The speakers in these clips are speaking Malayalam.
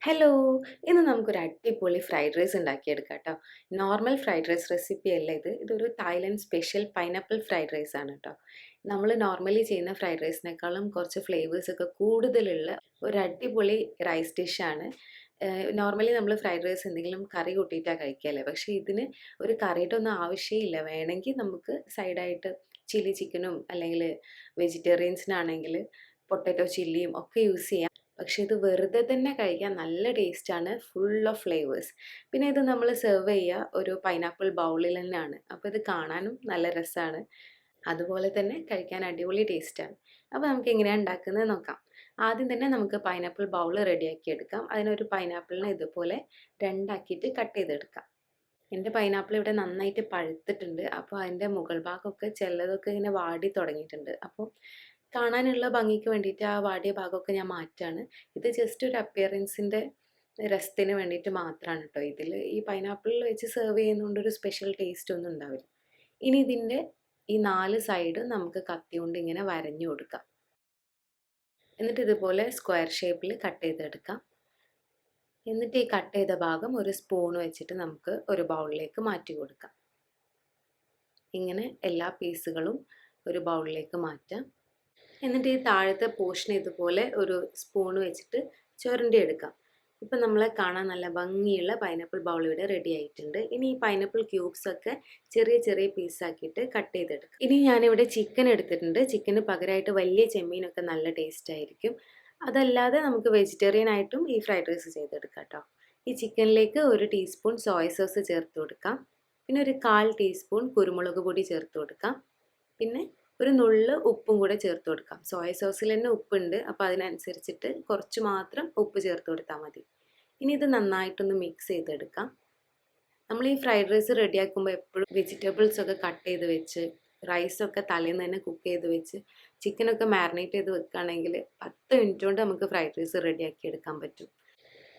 ഹലോ! ഇന്ന് നമുക്കൊരു അടിപൊളി ഫ്രൈഡ് റൈസ് ഉണ്ടാക്കിയെടുക്കാം ട്ടോ. നോർമൽ ഫ്രൈഡ് റൈസ് റെസിപ്പി അല്ല ഇത്. ഇതൊരു Thailand special pineapple fried rice ആണ് ട്ടോ. നമ്മൾ നോർമലി ചെയ്യുന്ന ഫ്രൈഡ് റൈസിനേക്കാളും കുറച്ച് ഫ്ലേവേഴ്സ് ഒക്കെ കൂടുതലുള്ള ഒരു അടിപൊളി റൈസ് ഡിഷാണ്. നോർമലി നമ്മൾ ഫ്രൈഡ് റൈസ് എന്തെങ്കിലും കറി കൂട്ടിയിട്ടാണ് കഴിക്കല്ലേ. പക്ഷേ ഇതിന് ഒരു കറിയുടെ ഒന്നും ആവശ്യമില്ല. വേണമെങ്കിൽ നമുക്ക് സൈഡായിട്ട് ചില്ലി ചിക്കനും അല്ലെങ്കിൽ വെജിറ്റേറിയൻസിനാണെങ്കിൽ പൊട്ടാറ്റോ ചില്ലിയും ഒക്കെ യൂസ് ചെയ്യാം. പക്ഷേ ഇത് വെറുതെ തന്നെ കഴിക്കാൻ നല്ല ടേസ്റ്റാണ്, ഫുൾ ഓഫ് ഫ്ലേവേഴ്സ്. പിന്നെ ഇത് നമ്മൾ സെർവ് ചെയ്യുക ഒരു പൈനാപ്പിൾ ബൗളിൽ തന്നെയാണ്. അപ്പോൾ ഇത് കാണാനും നല്ല രസമാണ്, അതുപോലെ തന്നെ കഴിക്കാൻ അടിപൊളി ടേസ്റ്റാണ്. അപ്പോൾ നമുക്ക് എങ്ങനെയാണ് ഉണ്ടാക്കുന്നത് നോക്കാം. ആദ്യം തന്നെ നമുക്ക് പൈനാപ്പിൾ ബൗൾ റെഡിയാക്കി എടുക്കാം. അതിനൊരു പൈനാപ്പിളിനെ ഇതുപോലെ രണ്ടാക്കിയിട്ട് കട്ട് ചെയ്തെടുക്കാം. എൻ്റെ പൈനാപ്പിൾ ഇവിടെ നന്നായിട്ട് പഴുത്തിട്ടുണ്ട്. അപ്പോൾ അതിൻ്റെ മുകൾ ഭാഗമൊക്കെ ചിലതൊക്കെ ഇങ്ങനെ വാടി തുടങ്ങിയിട്ടുണ്ട്. അപ്പോൾ കാണാനുള്ള ഭംഗിക്ക് വേണ്ടിയിട്ട് ആ വാടിയ ഭാഗമൊക്കെ ഞാൻ മാറ്റാണ്. ഇത് ജസ്റ്റ് ഒരു അപ്പിയറൻസിൻ്റെ രസത്തിന് വേണ്ടിയിട്ട് മാത്രമാണ് കേട്ടോ. ഇതിൽ ഈ പൈനാപ്പിളിൽ വെച്ച് സെർവ് ചെയ്യുന്നതുകൊണ്ട് ഒരു സ്പെഷ്യൽ ടേസ്റ്റ് ഒന്നും ഉണ്ടാവില്ല. ഇനി ഇതിൻ്റെ ഈ 4 സൈഡും നമുക്ക് കത്തി കൊണ്ട് ഇങ്ങനെ വരഞ്ഞു കൊടുക്കാം. എന്നിട്ട് ഇതുപോലെ സ്ക്വയർ ഷേപ്പിൽ കട്ട് ചെയ്തെടുക്കാം. എന്നിട്ട് ഈ കട്ട് ചെയ്ത ഭാഗം ഒരു സ്പൂൺ വെച്ചിട്ട് നമുക്ക് ഒരു ബൗളിലേക്ക് മാറ്റി കൊടുക്കാം. ഇങ്ങനെ എല്ലാ പീസുകളും ഒരു ബൗളിലേക്ക് മാറ്റാം. എന്നിട്ട് ഈ താഴത്തെ പോർഷൻ ഇതുപോലെ ഒരു സ്പൂൺ വെച്ചിട്ട് ചുരണ്ടി എടുക്കാം. ഇപ്പം നമ്മളെ കാണാൻ നല്ല ഭംഗിയുള്ള പൈനാപ്പിൾ ബൗൾ ഇവിടെ റെഡി ആയിട്ടുണ്ട്. ഇനി ഈ പൈനാപ്പിൾ ക്യൂബ്സ് ഒക്കെ ചെറിയ ചെറിയ പീസാക്കിയിട്ട് കട്ട് ചെയ്തെടുക്കാം. ഇനി ഞാനിവിടെ ചിക്കൻ എടുത്തിട്ടുണ്ട്. ചിക്കന് പകരമായിട്ട് വലിയ ചെമ്മീനൊക്കെ നല്ല ടേസ്റ്റ് ആയിരിക്കും. അതല്ലാതെ നമുക്ക് വെജിറ്റേറിയൻ ആയിട്ടും ഈ ഫ്രൈഡ് റൈസ് ചെയ്തെടുക്കാം കേട്ടോ. ഈ ചിക്കനിലേക്ക് 1 ടീസ്പൂൺ സോയ സോസ് ചേർത്ത് കൊടുക്കാം. പിന്നെ ഒരു 1/4 ടീസ്പൂൺ കുരുമുളക് പൊടി ചേർത്ത് കൊടുക്കാം. പിന്നെ ഒരു നുള്ള് ഉപ്പും കൂടെ ചേർത്ത് കൊടുക്കാം. സോയ സോസിൽ തന്നെ ഉപ്പുണ്ട്, അപ്പോൾ അതിനനുസരിച്ചിട്ട് കുറച്ച് മാത്രം ഉപ്പ് ചേർത്ത് കൊടുത്താൽ മതി. ഇനി ഇത് നന്നായിട്ടൊന്ന് മിക്സ് ചെയ്തെടുക്കാം. നമ്മൾ ഈ ഫ്രൈഡ് റൈസ് റെഡിയാക്കുമ്പോൾ എപ്പോഴും വെജിറ്റബിൾസ് ഒക്കെ കട്ട് ചെയ്ത് വെച്ച് റൈസൊക്കെ തലേന്ന് തന്നെ കുക്ക് ചെയ്ത് വെച്ച് ചിക്കനൊക്കെ മാരിനേറ്റ് ചെയ്ത് വെക്കുകയാണെങ്കിൽ 10 മിനിറ്റ് കൊണ്ട് നമുക്ക് ഫ്രൈഡ് റൈസ് റെഡിയാക്കി എടുക്കാൻ പറ്റും.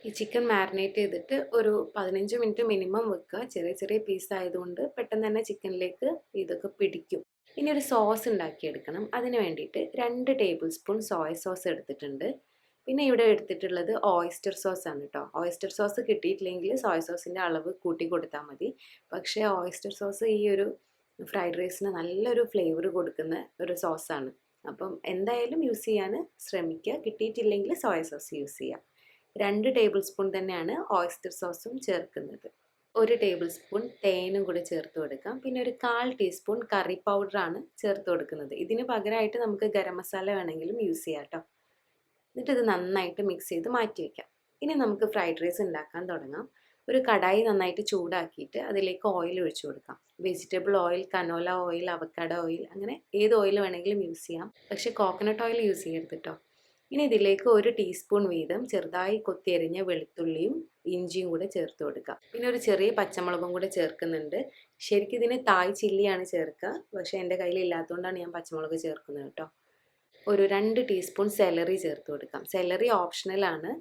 ഈ ചിക്കൻ മാരിനേറ്റ് ചെയ്തിട്ട് ഒരു 15 മിനിറ്റ് മിനിമം വെക്കുക. ചെറിയ ചെറിയ പീസ് ആയതുകൊണ്ട് പെട്ടെന്ന് തന്നെ ചിക്കനിലേക്ക് ഇതൊക്കെ പിടിക്കും. ഇനി ഒരു സോസ് ഉണ്ടാക്കിയെടുക്കണം. അതിന് വേണ്ടിയിട്ട് 2 ടേബിൾ സ്പൂൺ സോയ സോസ് എടുത്തിട്ടുണ്ട്. പിന്നെ ഇവിടെ എടുത്തിട്ടുള്ളത് ഓയിസ്റ്റർ സോസ് ആണ് കേട്ടോ. ഓയിസ്റ്റർ സോസ് കിട്ടിയിട്ടില്ലെങ്കിൽ സോയ സോസിൻ്റെ അളവ് കൂട്ടി കൊടുത്താൽ മതി. പക്ഷേ ഓയിസ്റ്റർ സോസ് ഈ ഒരു ഫ്രൈഡ് റൈസിന് നല്ലൊരു ഫ്ലേവർ കൊടുക്കുന്ന ഒരു സോസാണ്. അപ്പം എന്തായാലും യൂസ് ചെയ്യാൻ ശ്രമിക്കുക. കിട്ടിയിട്ടില്ലെങ്കിൽ സോയ സോസ് യൂസ് ചെയ്യുക. 2 ടേബിൾ സ്പൂൺ തന്നെയാണ് ഓയിസ്റ്റർ സോസും ചേർക്കുന്നത്. 1 ടേബിൾ സ്പൂൺ തേനും കൂടെ ചേർത്ത് കൊടുക്കാം. പിന്നെ ഒരു 1/4 ടീസ്പൂൺ കറി പൗഡറാണ് ചേർത്ത് കൊടുക്കുന്നത്. ഇതിന് പകരമായിട്ട് നമുക്ക് ഗരം മസാല വേണമെങ്കിലും യൂസ് ചെയ്യാം കേട്ടോ. എന്നിട്ട് ഇത് നന്നായിട്ട് മിക്സ് ചെയ്ത് മാറ്റി വയ്ക്കാം. ഇനി നമുക്ക് ഫ്രൈഡ് റൈസ് ഉണ്ടാക്കാൻ തുടങ്ങാം. ഒരു കടായി നന്നായിട്ട് ചൂടാക്കിയിട്ട് അതിലേക്ക് ഓയിൽ ഒഴിച്ചു കൊടുക്കാം. Vegetable oil, canola oil, avocado oil, അങ്ങനെ ഏത് ഓയിൽ വേണമെങ്കിലും യൂസ് ചെയ്യാം. പക്ഷേ കോക്കനട്ട് ഓയിൽ യൂസ് ചെയ്യരുത് കേട്ടോ. ഇനി ഇതിലേക്ക് 1 ടീസ്പൂൺ വീതം ചെറുതായി കൊത്തിയരിഞ്ഞ വെളുത്തുള്ളിയും ഇഞ്ചിയും കൂടെ ചേർത്ത് കൊടുക്കുക. പിന്നെ ഒരു ചെറിയ പച്ചമുളകും കൂടെ ചേർക്കുന്നുണ്ട്. ശരിക്കും ഇതിന് തായ് ചില്ലിയാണ് ചേർക്കുക, പക്ഷേ എൻ്റെ കയ്യിൽ ഇല്ലാത്തതുകൊണ്ടാണ് ഞാൻ പച്ചമുളക് ചേർക്കുന്നത് കേട്ടോ. ഒരു 2 ടീസ്പൂൺ സെലറി ചേർത്ത് കൊടുക്കാം. സെലറി ഓപ്ഷണലാണ്.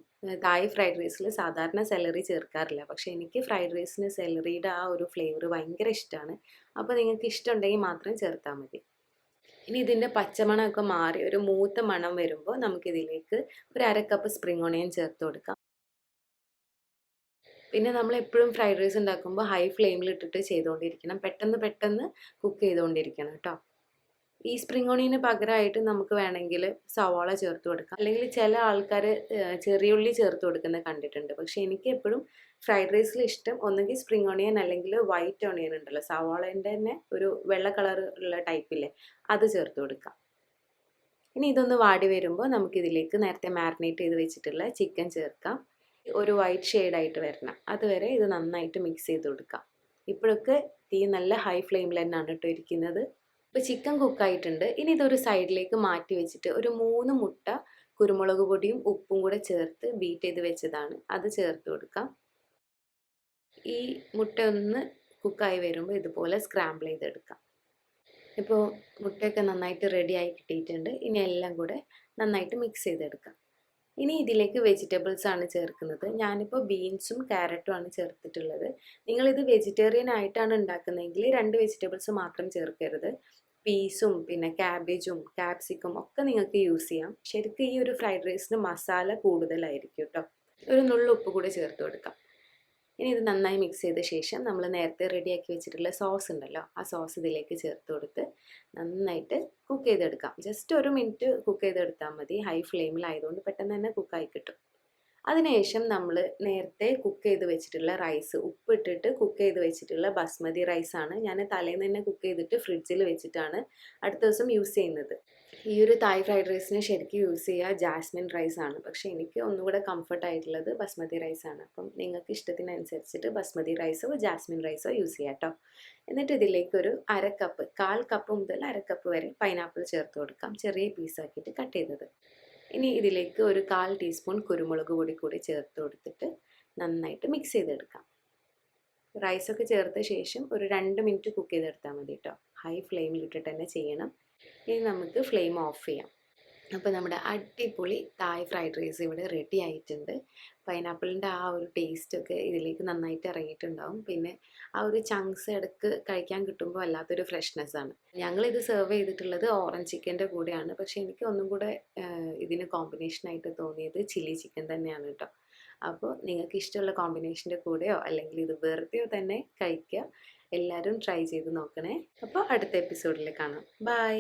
തായ് ഫ്രൈഡ് റൈസിൽ സാധാരണ സെലറി ചേർക്കാറില്ല, പക്ഷേ എനിക്ക് ഫ്രൈഡ് റൈസിന് സെലറിയുടെ ആ ഒരു ഫ്ലേവർ ഭയങ്കര ഇഷ്ടമാണ്. അപ്പോൾ നിങ്ങൾക്ക് ഇഷ്ടമുണ്ടെങ്കിൽ മാത്രം ചേർത്താൽ മതി. ഇനി ഇതിൻ്റെ പച്ചമണമൊക്കെ മാറി ഒരു മൂത്ത മണം വരുമ്പോൾ നമുക്കിതിലേക്ക് ഒരു 1/2 കപ്പ് സ്പ്രിംഗ് ഓണിയൻ ചേർത്ത് കൊടുക്കാം. പിന്നെ നമ്മൾ എപ്പോഴും ഫ്രൈഡ് റൈസ് ഉണ്ടാക്കുമ്പോൾ ഹൈ ഫ്ലെയിമിൽ ഇട്ടിട്ട് ചെയ്തുകൊണ്ടിരിക്കണം. പെട്ടെന്ന് പെട്ടെന്ന് കുക്ക് ചെയ്തുകൊണ്ടിരിക്കണം കേട്ടോ. ഈ സ്പ്രിംഗ് ഓണിയന് പകരമായിട്ട് നമുക്ക് വേണമെങ്കിൽ സവാള ചേർത്ത് കൊടുക്കാം. അല്ലെങ്കിൽ ചില ആൾക്കാർ ചെറിയ ഉള്ളി ചേർത്ത് കൊടുക്കുന്നത് കണ്ടിട്ടുണ്ട്. പക്ഷേ എനിക്ക് എപ്പോഴും ഫ്രൈഡ് റൈസിൽ ഇഷ്ടം ഒന്നുകിൽ സ്പ്രിംഗ് ഓണിയൻ അല്ലെങ്കിൽ വൈറ്റ് ഓണിയൻ ഉണ്ടല്ലോ, സവാളേൻ്റെ തന്നെ ഒരു വെള്ള കളർ ഉള്ള ടൈപ്പില്ലേ, അത് ചേർത്ത് കൊടുക്കാം. ഇനി ഇതൊന്ന് വാടി വരുമ്പോൾ നമുക്കിതിലേക്ക് നേരത്തെ മാരിനേറ്റ് ചെയ്ത് വെച്ചിട്ടുള്ള ചിക്കൻ ചേർക്കാം. ഒരു വൈറ്റ് ഷെയ്ഡായിട്ട് വരണം, അതുവരെ ഇത് നന്നായിട്ട് മിക്സ് ചെയ്ത് കൊടുക്കാം. ഇപ്പോഴൊക്കെ തീ നല്ല ഹൈ ഫ്ലെയിമിൽ തന്നെയാണ് കേട്ടോ ഇരിക്കുന്നത്. ഇപ്പോൾ ചിക്കൻ കുക്കായിട്ടുണ്ട്. ഇനി ഇതൊരു സൈഡിലേക്ക് മാറ്റി വെച്ചിട്ട് ഒരു 3 മുട്ട കുരുമുളക് പൊടിയും ഉപ്പും കൂടെ ചേർത്ത് ബീറ്റ് ചെയ്ത് വെച്ചതാണ്, അത് ചേർത്ത് കൊടുക്കാം. ഈ മുട്ട ഒന്ന് കുക്കായി വരുമ്പോൾ ഇതുപോലെ സ്ക്രാമ്പിൾ ചെയ്തെടുക്കാം. ഇപ്പോൾ മുട്ടയൊക്കെ നന്നായിട്ട് റെഡിയായി കിട്ടിയിട്ടുണ്ട്. ഇനി എല്ലാം കൂടെ നന്നായിട്ട് മിക്സ് ചെയ്തെടുക്കാം. ഇനി ഇതിലേക്ക് വെജിറ്റബിൾസ് ആണ് ചേർക്കുന്നത്. ഞാനിപ്പോൾ ബീൻസും ക്യാരറ്റും ആണ് ചേർത്തിട്ടുള്ളത്. നിങ്ങളിത് വെജിറ്റേറിയൻ ആയിട്ടാണ് ഉണ്ടാക്കുന്നതെങ്കിൽ 2 വെജിറ്റബിൾസ് മാത്രം ചേർക്കരുത്. പീസും പിന്നെ ക്യാബേജും ക്യാപ്സിക്കും ഒക്കെ നിങ്ങൾക്ക് യൂസ് ചെയ്യാം. ശരിക്കും ഈ ഒരു ഫ്രൈഡ് റൈസിന് മസാല കൂടുതലായിരിക്കും കേട്ടോ. ഒരു നുള്ളു ഉപ്പ് കൂടി ചേർത്ത് കൊടുക്കാം. ഇനി ഇത് നന്നായി മിക്സ് ചെയ്ത ശേഷം നമ്മൾ നേരത്തെ റെഡിയാക്കി വെച്ചിട്ടുള്ള സോസ് ഉണ്ടല്ലോ, ആ സോസ് ഇതിലേക്ക് ചേർത്ത് കൊടുത്ത് നന്നായിട്ട് കുക്ക് ചെയ്തെടുക്കാം. ജസ്റ്റ് 1 മിനിറ്റ് കുക്ക് ചെയ്തെടുത്താൽ മതി. ഹൈ ഫ്ലെയിമിലായതുകൊണ്ട് പെട്ടെന്ന് തന്നെ കുക്കായി കിട്ടും. അതിനുശേഷം നമ്മൾ നേരത്തെ കുക്ക് ചെയ്ത് വെച്ചിട്ടുള്ള റൈസ്, ഉപ്പിട്ടിട്ട് കുക്ക് ചെയ്ത് വെച്ചിട്ടുള്ള ബസ്മതി റൈസാണ്. ഞാൻ തലേന്ന് തന്നെ കുക്ക് ചെയ്തിട്ട് ഫ്രിഡ്ജിൽ വെച്ചിട്ടാണ് അടുത്ത ദിവസം യൂസ് ചെയ്യുന്നത്. ഈ ഒരു തായ് ഫ്രൈഡ് റൈസിന് ശരിക്കും യൂസ് ചെയ്യുക ജാസ്മിൻ റൈസാണ്. പക്ഷേ എനിക്ക് ഒന്നുകൂടെ കംഫർട്ട് ആയിട്ടുള്ളത് ബസ്മതി റൈസാണ്. അപ്പം നിങ്ങൾക്ക് ഇഷ്ടത്തിനനുസരിച്ചിട്ട് ബസ്മതി റൈസോ ജാസ്മിൻ റൈസോ യൂസ് ചെയ്യാം കേട്ടോ. എന്നിട്ട് ഇതിലേക്ക് ഒരു 1/2 കപ്പ്, 1/4 കപ്പ് മുതൽ 1/2 കപ്പ് വരെ പൈനാപ്പിൾ ചേർത്ത് കൊടുക്കാം, ചെറിയ പീസാക്കിയിട്ട് കട്ട് ചെയ്തത്. ഇനി ഇതിലേക്ക് ഒരു 1/4 ടീസ്പൂൺ കുരുമുളക് പൊടി കൂടി ചേർത്ത് കൊടുത്തിട്ട് നന്നായിട്ട് മിക്സ് ചെയ്തെടുക്കാം. റൈസൊക്കെ ചേർത്ത ശേഷം ഒരു 2 മിനിറ്റ് കുക്ക് ചെയ്തെടുത്താൽ മതി കേട്ടോ. ഹൈ ഫ്ലെയിമിലിട്ടിട്ട് തന്നെ ചെയ്യണം. ഇനി നമുക്ക് ഫ്ലെയിം ഓഫ് ചെയ്യാം. അപ്പോൾ നമ്മുടെ അടിപൊളി തായ് ഫ്രൈഡ് റൈസ് ഇവിടെ റെഡി ആയിട്ടുണ്ട്. പൈനാപ്പിളിൻ്റെ ആ ഒരു ടേസ്റ്റൊക്കെ ഇതിലേക്ക് നന്നായിട്ട് ഇറങ്ങിയിട്ടുണ്ടാവും. പിന്നെ ആ ഒരു ചങ്ക്സ് ഇടയ്ക്ക് കഴിക്കാൻ കിട്ടുമ്പോൾ വല്ലാത്തൊരു ഫ്രഷ്നെസ്സാണ്. ഞങ്ങളിത് സെർവ് ചെയ്തിട്ടുള്ളത് ഓറഞ്ച് ചിക്കൻ്റെ കൂടെയാണ്. പക്ഷേ എനിക്ക് ഒന്നും കൂടെ ഇതിന് കോമ്പിനേഷനായിട്ട് തോന്നിയത് ചില്ലി ചിക്കൻ തന്നെയാണ് കേട്ടോ. അപ്പോൾ നിങ്ങൾക്ക് ഇഷ്ടമുള്ള കോമ്പിനേഷൻ്റെ കൂടെയോ അല്ലെങ്കിൽ ഇത് വെറുതെയോ തന്നെ കഴിക്കുക. എല്ലാവരും ട്രൈ ചെയ്ത് നോക്കണേ. അപ്പോൾ അടുത്ത എപ്പിസോഡിൽ കാണാം. ബൈ.